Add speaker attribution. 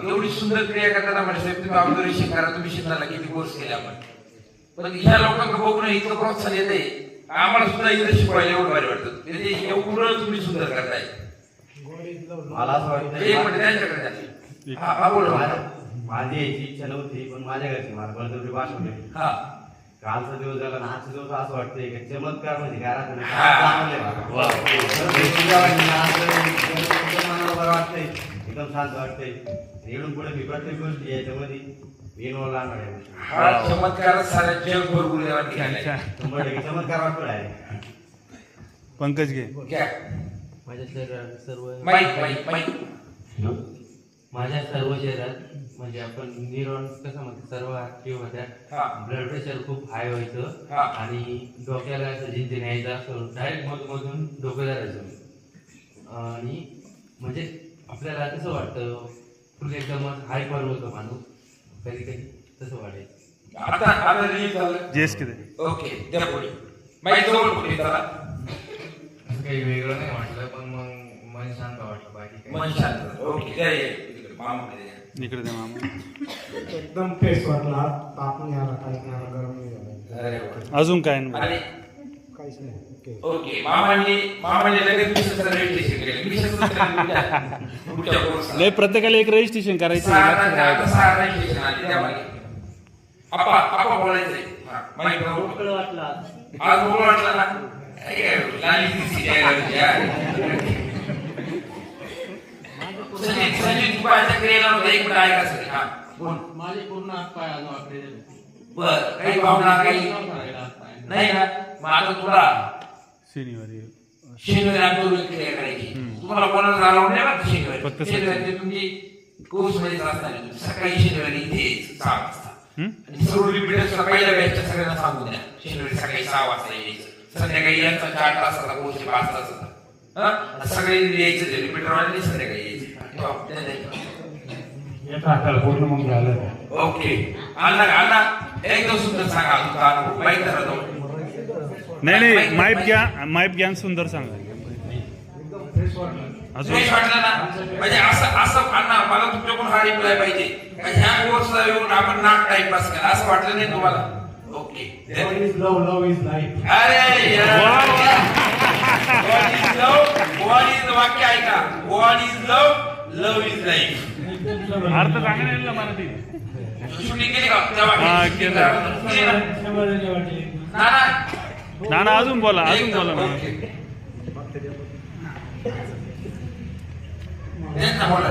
Speaker 1: एवढी सुंदर क्रिया करताना म्हणजे तुम्ही ऑब्झर्वेशन करा, तुम्ही शिकताना किती कोर्स केले आपण, पण ह्या लोकांना बघून इतकं प्रोत्साहन येते, आम्हाला सुद्धा इथं शिकवायला एवढं भारी वाटतं. म्हणजे एवढं तुम्ही सुंदर करताय.
Speaker 2: मला असं वाटतं
Speaker 1: एक मिनिट त्यांच्याकडे हा बोल.
Speaker 2: माझी यायची इच्छा नव्हती, पण माझ्या घरची मला बळजबरी पाठवली.
Speaker 1: हा
Speaker 2: कालचा दिवस झाला ना, आजचा दिवस असं वाटतंय की चमत्कार म्हणजे काय राहतं मनाला बरं वाटतंय, एकदम शांत वाटतंय. येऊन पुढे मी प्रत्येक गोष्टी याच्यामध्ये इन्व्हॉल्व राहणार आहे.
Speaker 1: हा चमत्कार सारा जग भरपूर
Speaker 2: चमत्कार वाटतो आहे.
Speaker 3: पंकज घे.
Speaker 4: माझ्या शरीरात सर्व
Speaker 1: माझ्या
Speaker 4: सर्व शरीरात म्हणजे आपण न्यूरॉन्स कसं म्हणतो सर्व ऍक्टिव्ह होत्या. ब्लड प्रेशर खूप हाय व्हायचं आणि डोक्याला असं जिंकून यायचं असं डायरेक्ट मधून डोकं धरायचं. आणि म्हणजे आपल्याला कसं वाटतं फुल एकदम हायपर होतं माणूस, कधी कधी तसं वाटायचं.
Speaker 1: आता रिलीज झालं
Speaker 3: जेस किती
Speaker 1: ओके त्या पुढे माहिती जवळ पुढे चला.
Speaker 4: काही वेगळं नाही वाटलं, पण मग मन शांत वाटलं. बाकी
Speaker 1: मन शांत. ओके त्या मामाकडे
Speaker 3: इकडे दे मामा.
Speaker 5: एकदम फ्रेश वाटला. तापून यायला काही नाही, गरम नाही झालं.
Speaker 1: अरे वा.
Speaker 3: अजून काय नाही.
Speaker 1: आणि
Speaker 5: काहीच नाही.
Speaker 1: ओके मामाने लगेच मिशन रजिस्ट्रेशन केलं. मिशन पुढच्या कोर्सला
Speaker 3: लय प्रत्येकाला एक रजिस्ट्रेशन करायचं आहे, लक्षात राहायचं.
Speaker 1: सहा रजिस्ट्रेशन आले त्यामध्ये. आपा बोलायचंय. माहिती
Speaker 4: मोकळं वाटलं आज.
Speaker 1: आज मोकळं वाटलं ना. लाली दिसली संजीव तुपाच्या क्रियेला होता. एक मिनिट ऐका सर. हा बोल.
Speaker 4: माझे पूर्ण हात पाय आज वाकडे झाले.
Speaker 1: बर काही भावना काही नाही ना. मग आता तुला शनिवारी आंदोलन क्रिया करायची. तुम्हाला कोणाला अलाउड नाही बघा
Speaker 3: फक्त
Speaker 1: शनिवारी तुमची कोर्स मध्ये असताना सकाळी शनिवारी इथे 6 वाजता आणि सर्व रिपीटर्सला पहिल्या बॅचच्या सगळ्यांना सांगून द्या शनिवारी सकाळी 6 वाजता यायचं. संध्याकाळी यांचा 4 तासाचा कोर्स 5 तासाचा. सगळे यायचं रिपीटर आणि संध्याकाळी यायचं.
Speaker 5: पूर्ण मग झालं.
Speaker 1: ओके अण्णा एकदम सुंदर सांगा तुमचा अनुभव. माहिती करा जाऊ.
Speaker 3: नाही माईप घ्या सुंदर सांगा. अजून
Speaker 1: फ्रेश वाटलं ना. म्हणजे असं अण्णा मला तुमच्याकडून हा रिप्लाय पाहिजे. ह्या कोर्सला येऊन आपण नाक टाइमपास केला असं वाटलं नाही तुम्हाला. Okay
Speaker 5: love is life.
Speaker 1: अरे व्हॉट इज वाक्य ऐका. What is love is life.
Speaker 3: अर्थ चांगला नाही ना मला ती
Speaker 1: शूटिंग केली का
Speaker 3: ना अजून बोला ना.
Speaker 1: त्यांना बोला.